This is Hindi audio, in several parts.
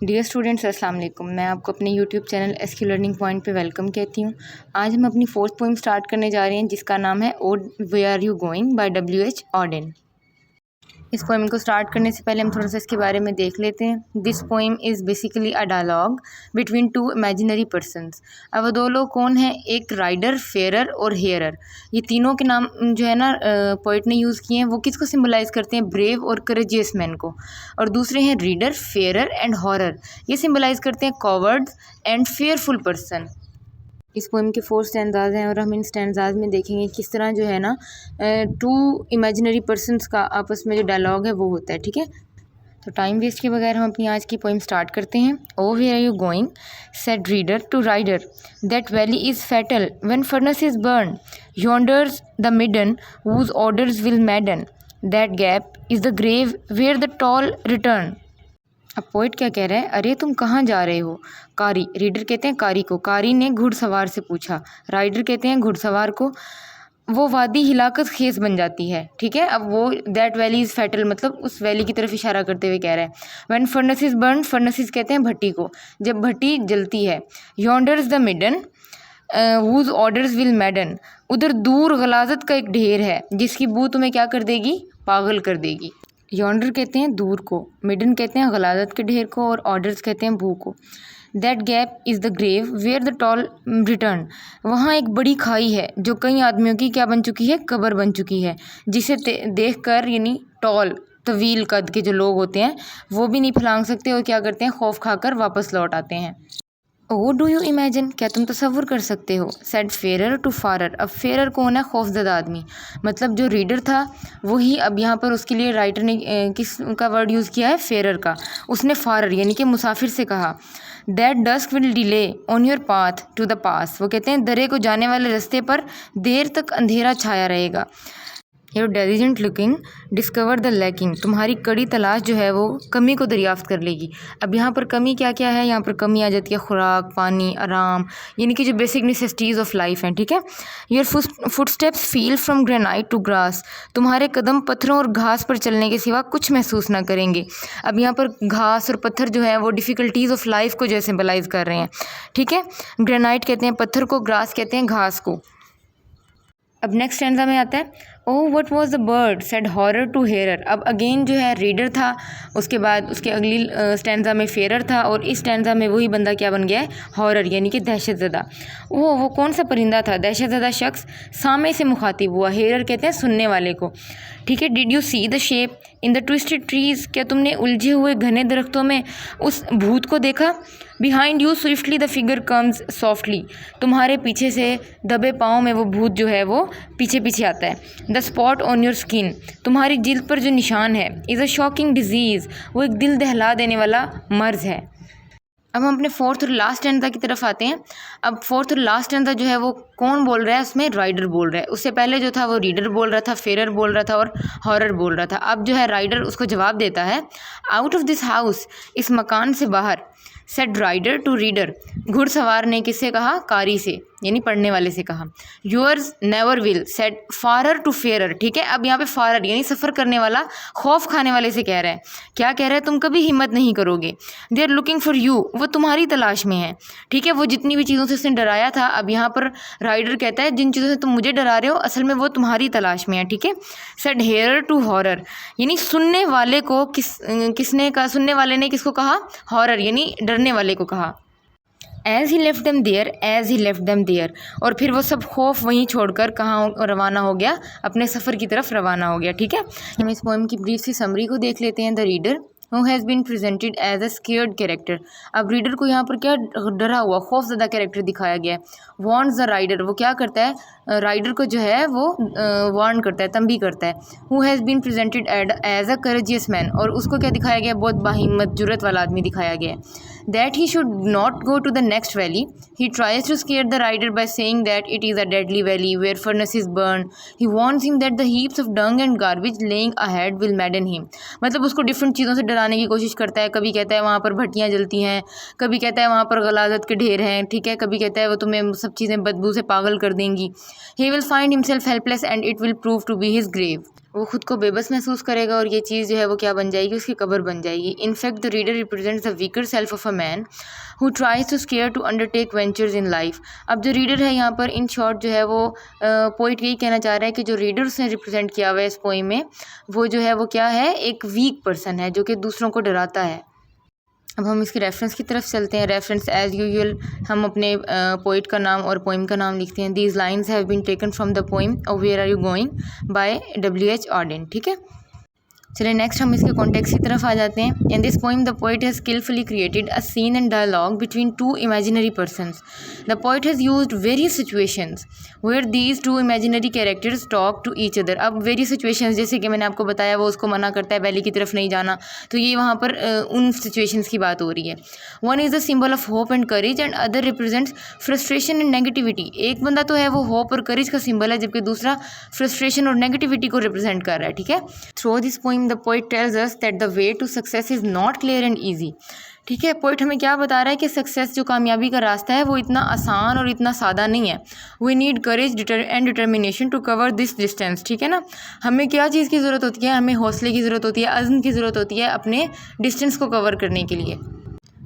डियर स्टूडेंट्स अस्सलाम वालेकुम। मैं आपको अपने YouTube channel SQ learning point पे वेलकम कहती हूँ। आज हम अपनी फोर्थ पोइम स्टार्ट करने जा रहे हैं जिसका नाम है O where are you going by W.H. Auden. इस पोइम को स्टार्ट करने से पहले हम थोड़ा सा इसके बारे में देख लेते हैं। This poem is basically a dialogue between two imaginary persons. अब वो दो लोग कौन हैं? एक राइडर, फेयरर और हेयरर। ये तीनों के नाम जो है ना पोइट ने यूज़ किए हैं। वो किसको सिम्बलाइज़ करते हैं? ब्रेव और करेजियस मैन को। और दूसरे हैं रीडर, फेयरर एंड हॉरर। ये सिम्बलाइज़ करते हैं कॉवर्ड्स एंड फेयरफुल पर्सन। इस पोएम के 4 स्टैंजाज हैं और हम इन स्टैंजाज में देखेंगे किस तरह जो है ना टू इमेजिनरी पर्सनस का आपस में जो डायलॉग है वो होता है। ठीक है, तो टाइम वेस्ट के बगैर हम अपनी आज की पोएम स्टार्ट करते हैं। O where are you going said reader to rider, that valley is fatal when furnace is burn, yonder's the midden whose orders will madden, that gap is the grave where the tall return। अब पोइट क्या कह रहा है? अरे तुम कहाँ जा रहे हो? कारी, रीडर कहते हैं कारी को। कारी ने घुड़सवार से पूछा। राइडर कहते हैं घुड़सवार को। वो वादी हिलाकत खेस बन जाती है। ठीक है, अब वो दैट वैली इज़ फैटल मतलब उस वैली की तरफ इशारा करते हुए कह रहा है। व्हेन फर्नेसिस बर्न, फर्नेसिस कहते हैं भट्टी को, जब भट्टी जलती है। यॉन्डर्स the midden whose orders will madden, उधर दूर गलाजत का एक ढेर है जिसकी बू तुम्हें क्या कर देगी? पागल कर देगी। यॉन्डर कहते हैं दूर को, मिडन कहते हैं गलाजत के ढेर को, और ऑर्डर्स कहते हैं भू को। That gap is the grave where the tall return, वहाँ एक बड़ी खाई है जो कई आदमियों की क्या बन चुकी है? कब्र बन चुकी है, जिसे देख कर यानी टॉल तवील कद के जो लोग होते हैं वो भी नहीं फलांग सकते और क्या करते हैं? खौफ खाकर वापस लौट आते हैं। ओ डू यू इमेजिन, क्या तुम तसव्वुर कर सकते हो? Said fearer to farer. अब फेरर कौन है? खौफजदा आदमी। मतलब जो रीडर था वही अब यहाँ पर उसके लिए राइटर ने किस का वर्ड यूज़ किया है? फेरर का। उसने फारर यानी कि मुसाफिर से कहा that dusk will delay on your path to the pass. वो कहते हैं दरे को जाने वाले रास्ते पर देर तक अंधेरा छाया रहेगा। Your diligent looking discover the lacking, तुम्हारी कड़ी तलाश जो है वो कमी को दरियाफ्त कर लेगी। अब यहाँ पर कमी क्या क्या है? यहाँ पर कमी आ जाती है खुराक, पानी, आराम, यानी कि जो बेसिक नेसेसिटीज़ ऑफ लाइफ हैं। ठीक है, your footsteps feel from granite to grass, तुम्हारे कदम पत्थरों और घास पर चलने के सिवा कुछ महसूस ना करेंगे। अब यहाँ पर घास और पत्थर जो है वो डिफ़िकल्टीज़ ऑफ लाइफ को जो सिंबलाइज़ कर रहे हैं। ठीक है, ग्रेनाइट कहते हैं पत्थर को, ग्रास कहते हैं घास को। अब नेक्स्ट स्टैंजा में आता है oh what was the bird said horror to hearer. अब अगेन जो है रीडर था, उसके बाद उसके अगली स्टैंजा में फेरर था, और इस स्टैंजा में वही बंदा क्या बन गया है? हॉरर यानी कि दहशतज़दा। वो कौन सा परिंदा था? दहशतज़दा शख्स सामे से मुखातिब हुआ। हेयरर कहते हैं सुनने वाले को। ठीक है, did you see the shape in the twisted trees, क्या तुमने उलझे हुए घने दरख्तों में उस भूत को देखा? Behind you swiftly the figure comes softly, तुम्हारे पीछे से दबे पाँव में वो भूत जो है वो पीछे पीछे आता है। The spot on your skin, तुम्हारी जिल्द पर जो निशान है, इज़ अ शॉकिंग डिजीज़, वो एक दिल दहला देने वाला मर्ज़ है। अब हम अपने फोर्थ और लास्ट स्टैंजा की तरफ आते हैं। अब फोर्थ और लास्ट स्टैंजा जो है वो कौन बोल रहा है? उसमें राइडर बोल रहा है। उससे पहले जो था वो रीडर बोल रहा था, फेरर बोल रहा था और हॉरर बोल रहा था। अब जो है राइडर उसको जवाब देता है आउट ऑफ दिस हाउस, इस मकान से बाहर। सेड राइडर टू रीडर, घुड़सवार ने किससे कहा? कारी से, यानी पढ़ने वाले से कहा। Yours never will said farer to fearer. ठीक है, अब यहाँ पे फारर यानी सफ़र करने वाला खौफ खाने वाले से कह रहा है। क्या कह रहा है? तुम कभी हिम्मत नहीं करोगे। They are looking for you, वो तुम्हारी तलाश में है। ठीक है, वो जितनी भी चीज़ों से उसने डराया था, अब यहाँ पर राइडर कहता है जिन चीज़ों से तुम मुझे डरा रहे हो असल में वो तुम्हारी तलाश में है। ठीक है, सेड हेयर टू हॉरर, यानी सुनने वाले को किसने कहा? सुनने वाले ने किसको कहा? हॉरर यानी डरने वाले को कहा। As he left them there, as he left them there, और फिर वो सब खौफ वहीं छोड़कर कहाँ रवाना हो गया? अपने सफ़र की तरफ रवाना हो गया। ठीक है, हम इस पोएम की ब्रीफ सी समरी को देख लेते हैं। The reader who has been presented as a scared character, अब रीडर को यहाँ पर क्या डरा हुआ खौफज़दा कैरेक्टर दिखाया गया है। warns the rider, वो क्या करता है? राइडर को जो है वो वार्न करता है, तंबी करता है। who has been presented as a courageous man, और उसको क्या दिखाया गया? बहुत बाहिम्मत जुर्रत वाला आदमी दिखाया गया है। that he should not go to the next valley, he tries to scare the rider by saying that it is a deadly valley where furnaces burn, he warns him that the heaps of dung and garbage laying ahead will madden him, मतलब उसको डिफरेंट चीज़ों से डराने की कोशिश करता है। कभी कहता है वहाँ पर भट्टियाँ जलती हैं, कभी कहता है वहाँ पर गलाजत के ढेर हैं। ठीक है, कभी कहता है वो तुम्हें सब चीज़ें बदबू से पागल कर देंगी। he will find himself helpless and it will prove to be his grave। वो खुद को बेबस महसूस करेगा और ये चीज़ जो है वो क्या बन जाएगी, उसकी कब्र बन जाएगी। In fact the reader represents the weaker self of a man who tries to scare to undertake ventures in life. अब जो रीडर है यहाँ पर इन शॉर्ट जो है वो पोइट यही कहना चाह रहा है कि जो रीडर उसने रिप्रेजेंट किया हुआ है इस पोइम में, वो जो है वो क्या है, एक वीक पर्सन है जो कि दूसरों को डराता है। अब हम इसके रेफरेंस की तरफ चलते हैं। रेफरेंस एज यूजुअल हम अपने पोइट का नाम और पोइम का नाम लिखते हैं। These lines have been taken from the poem where are you going by W.H. Auden. ठीक है, चलिए नेक्स्ट हम इसके कॉन्टेक्स्ट की तरफ आ जाते हैं। In this poem the poet has skilfully created a scene and dialogue between two imaginary persons. The poet has used various situations where these two imaginary characters talk to each other. अब वेरियस सिचुएशंस जैसे कि मैंने आपको बताया वो उसको मना करता है वैली की तरफ नहीं जाना, तो ये वहाँ पर उन सिचुएशंस की बात हो रही है। One is the symbol of hope and courage and other represents frustration and negativity. एक बंदा तो है वो होप और करेज का सिंबल है, जबकि दूसरा फ्रस्ट्रेशन और नेगेटिविटी को रिप्रेजेंट कर रहा है। ठीक है, through this poem the poet tells us that the way to success is not clear and easy. ठीक है, पोइट हमें क्या बता रहा है कि सक्सेस जो कामयाबी का रास्ता है वो इतना आसान और इतना सादा नहीं है। We need courage and determination to cover this distance. ठीक है ना, हमें क्या चीज़ की ज़रूरत होती है, हमें हौसले की ज़रूरत होती है, अज़्म की ज़रूरत होती है अपने डिस्टेंस को कवर करने के लिए।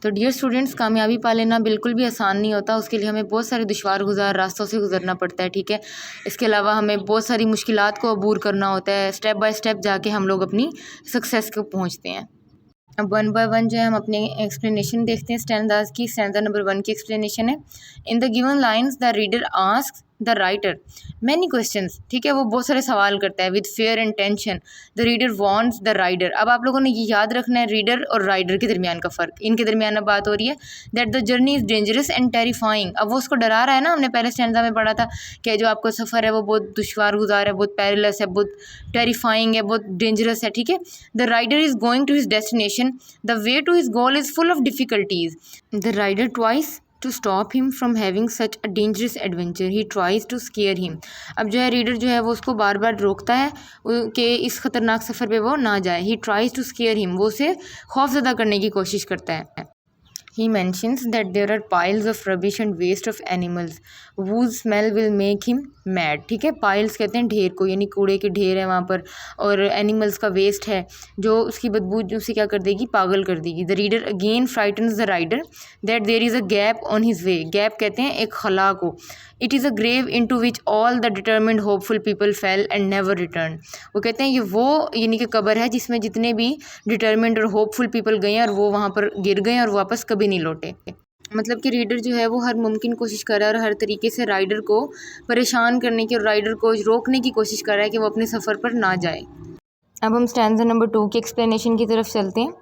तो डियर स्टूडेंट्स, कामयाबी पा लेना बिल्कुल भी आसान नहीं होता, उसके लिए हमें बहुत सारे दुश्वार गुजार रास्तों से गुजरना पड़ता है। ठीक है, इसके अलावा हमें बहुत सारी मुश्किलात को अबूर करना होता है, स्टेप बाय स्टेप जाके हम लोग अपनी सक्सेस को पहुंचते हैं। अब वन बाय वन जो है हम अपने एक्सप्लेनेशन देखते हैं। स्टैंजास की स्टैंजा नंबर 1 की एक्सप्लेनेशन है। In the given lines the reader asks the writer many questions. ठीक है, वो बहुत सारे सवाल करता है with fear and tension. The reader wants the rider. अब आप लोगों ने ये याद रखना है रीडर और राइडर के दरमियान का फ़र्क, इनके दरमियान अब बात हो रही है। That the journey is dangerous and terrifying. अब वो उसको डरा रहा है ना, हमने पहले स्टैंजा में पढ़ा था कि जो आपका सफ़र है वो बहुत दुश्वार गुजार है, बहुत पेरिलस है, बहुत टेरिफाइंग है, बहुत डेंजरस है। ठीक है, the rider is going to his destination, the way to his goal is full of difficulties. The rider twice to stop him from having such a dangerous adventure he tries to scare him। अब जो है रीडर जो है वो उसको बार बार रोकता है कि इस ख़तरनाक सफ़र पे वो ना जाए। he tries to scare him, वो उसे खौफज़दा करने की कोशिश करता है। He mentions that there are piles of rubbish and waste of animals whose smell will make him mad। ठीक है, पाइल्स कहते हैं ढेर को, यानी कूड़े के ढेर है वहाँ पर, और एनिमल्स का वेस्ट है जो उसकी बदबू जो उसे क्या कर देगी, पागल कर देगी। The reader again frightens the rider that there is a gap on his way. Gap कहते हैं एक खला को। It is a grave into which all the determined hopeful people fell and never return. वो कहते हैं ये वो यानी कि कब्र है जिसमें जितने भी डिटर्मिंड और होपफुल पीपल गए हैं और वो वहाँ पर गिर गए और वापस कभी नहीं लौटे। मतलब कि रीडर जो है वो हर मुमकिन कोशिश कर रहा है और हर तरीके से राइडर को परेशान करने की और राइडर को रोकने की कोशिश कर रहा है कि वो अपने सफ़र पर ना जाए। अब हम स्टैंजा नंबर 2 की एक्सप्लेनेशन की तरफ चलते हैं।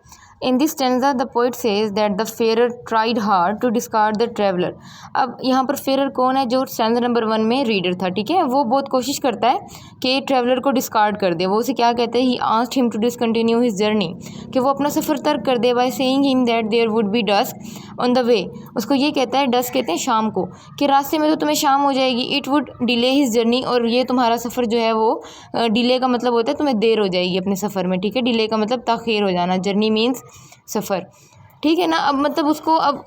In this stanza the poet says that the fearer tried hard to discard the traveller. अब यहाँ पर फेरर कौन है, जो स्टैंजा नंबर 1 में रीडर था। ठीक है, वो बहुत कोशिश करता है कि ट्रेवलर को डिस्कार्ड कर दे। वो उसे क्या कहते हैं, he asked him to discontinue his journey, कि वो अपना सफ़र तर्क कर दे, by saying him that there would be dusk on the way. उसको ये कहता है, डस्क कहते हैं शाम को, कि रास्ते में तो तुम्हें शाम हो जाएगी। It would delay his journey, और ये तुम्हारा सफ़र जो है वो डिले का मतलब होता है तुम्हें देर हो जाएगी अपने सफ़र में। ठीक है, डिले का मतलब ताख़ीर हो जाना, जर्नी मीन्स सफ़र। ठीक है ना, अब मतलब उसको अब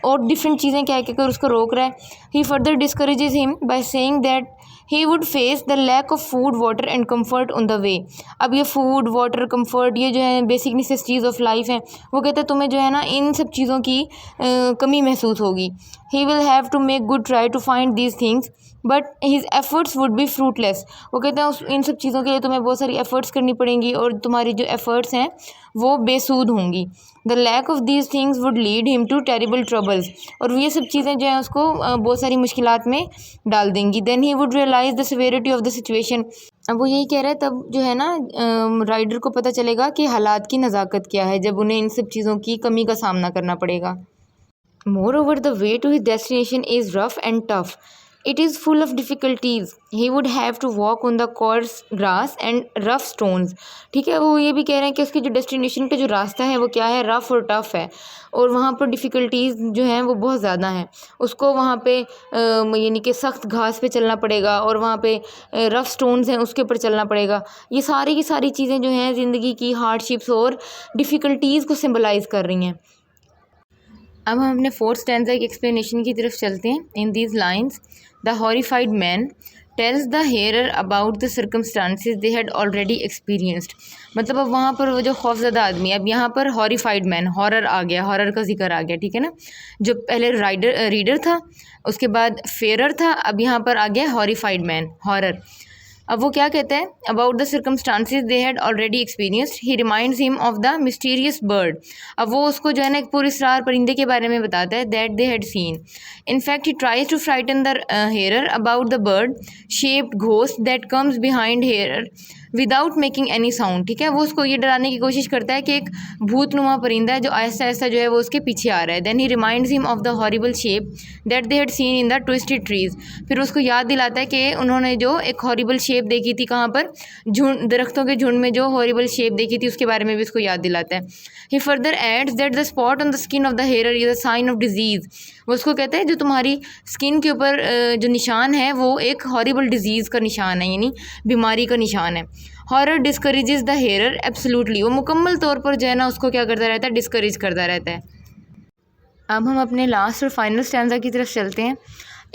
और डिफरेंट चीज़ें कह के कर उसको रोक रहा है। He further discourages him by saying that he would face the lack of food water and comfort on the way. अब ये फूड वाटर कम्फर्ट ये जो है बेसिक नेसेसिटीज़ ऑफ लाइफ हैं, वो कहते हैं तुम्हें जो है ना इन सब चीज़ों की कमी महसूस होगी। He will have to make good try to find these things but his efforts would be fruitless. वो कहते हैं इन सब चीज़ों के लिए तुम्हें बहुत सारी एफ़र्ट्स करनी पड़ेंगी और तुम्हारी जो एफ़र्ट्स हैं वो बेसूद होंगी। The lack of these things would lead him to terrible troubles, और ये सब चीज़ें जो हैं उसको बहुत सारी मुश्किलात में डाल देंगी। Then he would realise the severity of the situation. अब वो यही कह रहा है, तब जो है ना राइडर को पता चलेगा कि हालात की नज़ाकत क्या है जब उन्हें इन सब चीज़ों की कमी का सामना करना पड़ेगा। Moreover the way to his destination is rough and tough. It is full of difficulties. He would have to walk on the coarse grass and rough stones। ठीक है, वो ये भी कह रहे हैं कि उसकी जो डेस्टिनेशन का जो रास्ता है वो क्या है, रफ़ और टफ़ है, और वहाँ पर डिफ़िकल्टीज़ जो हैं वो बहुत ज़्यादा हैं। उसको वहाँ पे यानी कि सख्त घास पे चलना पड़ेगा और वहाँ पे रफ़ स्टोन्स हैं उसके ऊपर चलना पड़ेगा। ये सारी की सारी चीज़ें जो हैं ज़िंदगी की हार्डशिप्स और डिफ़िकल्टीज़ को सिम्बलाइज़ कर रही हैं। अब हम अपने 4th स्टैंजा की एक्सप्लेनेशन की तरफ चलते हैं। In these lines the horrified man tells the hearer about the circumstances they had already experienced. मतलब अब वहाँ पर वो जो खौफजदा आदमी, अब यहाँ पर हॉरिफाइड मैन, हॉरर आ गया, हॉरर का जिक्र आ गया, ठीक है ना। जो पहले रीडर था, उसके बाद फेरर था, अब यहाँ पर आ गया हॉरिफाइड मैन, हॉरर। अब वो क्या कहता है, about the circumstances they had already experienced he reminds him of the mysterious bird. अब वो उसको जो है ना एक पुरस्कार परिंदे के बारे में बताता है, that they had seen. In fact he tries to frighten the hearer about the bird shaped ghost that comes behind hearer without making any sound. ठीक है, वो उसको ये डराने की कोशिश करता है कि एक भूतनुमा परिंदा है जो आहिस्ता आहिस्ता जो है वो उसके पीछे आ रहा है। Then he reminds him of the horrible shape that they had seen in the twisted trees. फिर उसको याद दिलाता है कि उन्होंने जो एक हॉरिबल शेप देखी थी, कहाँ पर, झुंड, दरख्तों के झुंड में जो हॉरिबल शेप देखी थी, उसके बारे में भी उसको याद दिलाता है। He further adds that the spot on the skin of the hare is a sign of disease. वो उसको कहते हैं जो तुम्हारी स्किन के ऊपर जो निशान है वो एक हॉरिबल डिजीज़ का निशान है, यानी बीमारी का निशान है। Horror discourages the hearer absolutely, वो मुकम्मल तौर पर जो है ना उसको क्या करता रहता है, डिस्करेज करता रहता है। अब हम अपने लास्ट और फाइनल स्टैंजा की तरफ चलते हैं।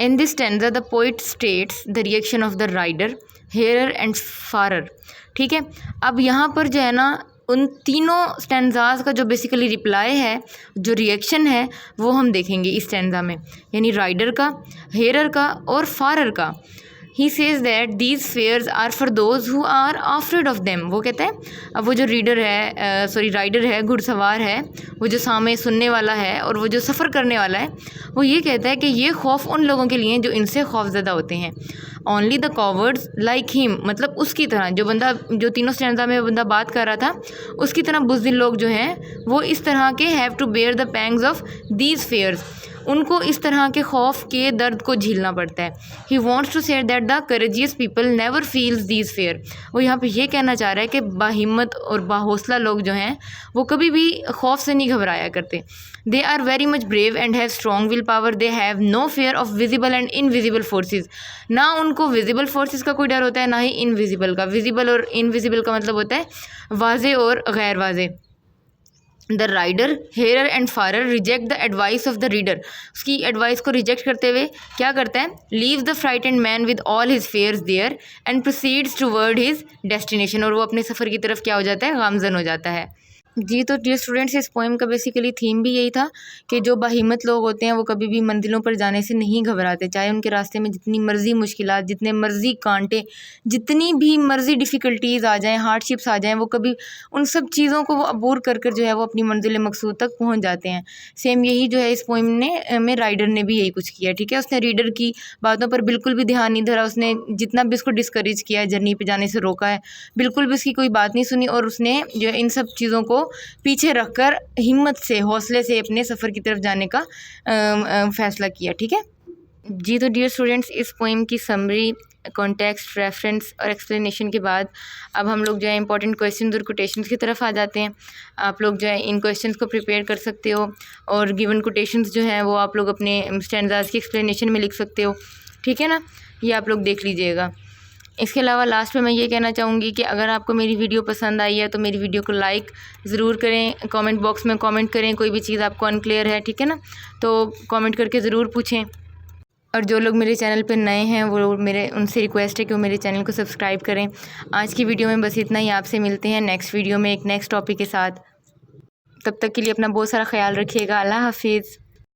In this stanza the poet states the reaction of the rider, hearer and farer. ठीक है, अब यहाँ पर जो है ना उन तीनों स्टैंजाज का जो बेसिकली रिप्लाई है, जो रिएक्शन है, वो हम देखेंगे इस स्टैंजा में, यानी राइडर का, हेयर का और फारर का। He says that these fears are for those who are afraid of them. वो कहते हैं, अब वो जो राइडर है, घुड़सवार है, वो जो सामने सुनने वाला है और वो जो सफ़र करने वाला है, वो ये कहता है कि ये खौफ उन लोगों के लिए जो इनसे खौफज़दा होते हैं। Only the cowards like him, मतलब उसकी तरह जो बंदा, जो तीनों स्टैंजा में बंदा बात कर रहा था, उसकी तरह बुज़दिल लोग जो हैं वो इस तरह के have to bear the pangs of these fears, उनको इस तरह के खौफ के दर्द को झेलना पड़ता है। He wants to say that the courageous people never feels these fear. वो यहाँ पे ये कहना चाह रहा है कि बाहिम्मत और बाहौसला लोग जो हैं वो कभी भी खौफ से नहीं घबराया करते। They are very much brave and have strong will power. They have no fear of visible and invisible forces. ना उनको विजिबल फोर्सेज का कोई डर होता है, ना ही इनविजिबल का। विजिबल और इनविजिबल का मतलब होता है वाजे और गैर वाजे। The rider, hearer and farer reject the advice of the reader. उसकी एडवाइस को रिजेक्ट करते हुए क्या करता है, leave the frightened man with all his fears there and proceeds toward his destination. और वो अपने सफ़र की तरफ क्या हो जाता है, गामजन हो जाता है। जी, तो डियर स्टूडेंट्स, इस पोएम का बेसिकली थीम भी यही था कि जो बाहिम्मत लोग होते हैं वो कभी भी मंजिलों पर जाने से नहीं घबराते, चाहे उनके रास्ते में जितनी मर्जी मुश्किलात, जितने मर्जी कांटे, जितनी भी मर्जी डिफ़िकल्टीज़ आ जाएं, हार्डशिप्स आ जाएं, वो कभी उन सब चीज़ों को वो अबूर कर कर जो है वो अपनी मंजिल मकसूद तक पहुँच जाते हैं। सेम यही जो है इस पोएम में राइडर ने भी यही कुछ किया। ठीक है, उसने रीडर की बातों पर बिल्कुल भी ध्यान नहीं धरा, उसने जितना भी उसको डिस्करेज किया है, जर्नी पर जाने से रोका है, बिल्कुल भी उसकी कोई बात नहीं सुनी, और उसने जो है इन सब चीज़ों को पीछे रखकर हिम्मत से, हौसले से अपने सफ़र की तरफ जाने का फ़ैसला किया। ठीक है जी, तो डियर स्टूडेंट्स, इस पोएम की समरी, कॉन्टेक्स्ट, रेफरेंस और एक्सप्लेनेशन के बाद अब हम लोग जो है इंपॉर्टेंट क्वेश्चंस और कोटेशंस की तरफ आ जाते हैं। आप लोग जो है इन क्वेश्चंस को प्रिपेयर कर सकते हो और गिवन कोटेशंस जो हैं वो आप लोग अपने स्टैंजाज़ की एक्सप्लेनेशन में लिख सकते हो। ठीक है ना, ये आप लोग देख लीजिएगा। इसके अलावा लास्ट में मैं ये कहना चाहूँगी कि अगर आपको मेरी वीडियो पसंद आई है तो मेरी वीडियो को लाइक ज़रूर करें, कमेंट बॉक्स में कमेंट करें, कोई भी चीज़ आपको अनक्लियर है, ठीक है ना, तो कमेंट करके ज़रूर पूछें। और जो लोग मेरे चैनल पर नए हैं वो उनसे रिक्वेस्ट है कि वो मेरे चैनल को सब्सक्राइब करें। आज की वीडियो में बस इतना ही, आपसे मिलते हैं नेक्स्ट वीडियो में एक नेक्स्ट टॉपिक के साथ। तब तक के लिए अपना बहुत सारा ख्याल रखिएगा। अल्लाह हाफिज़।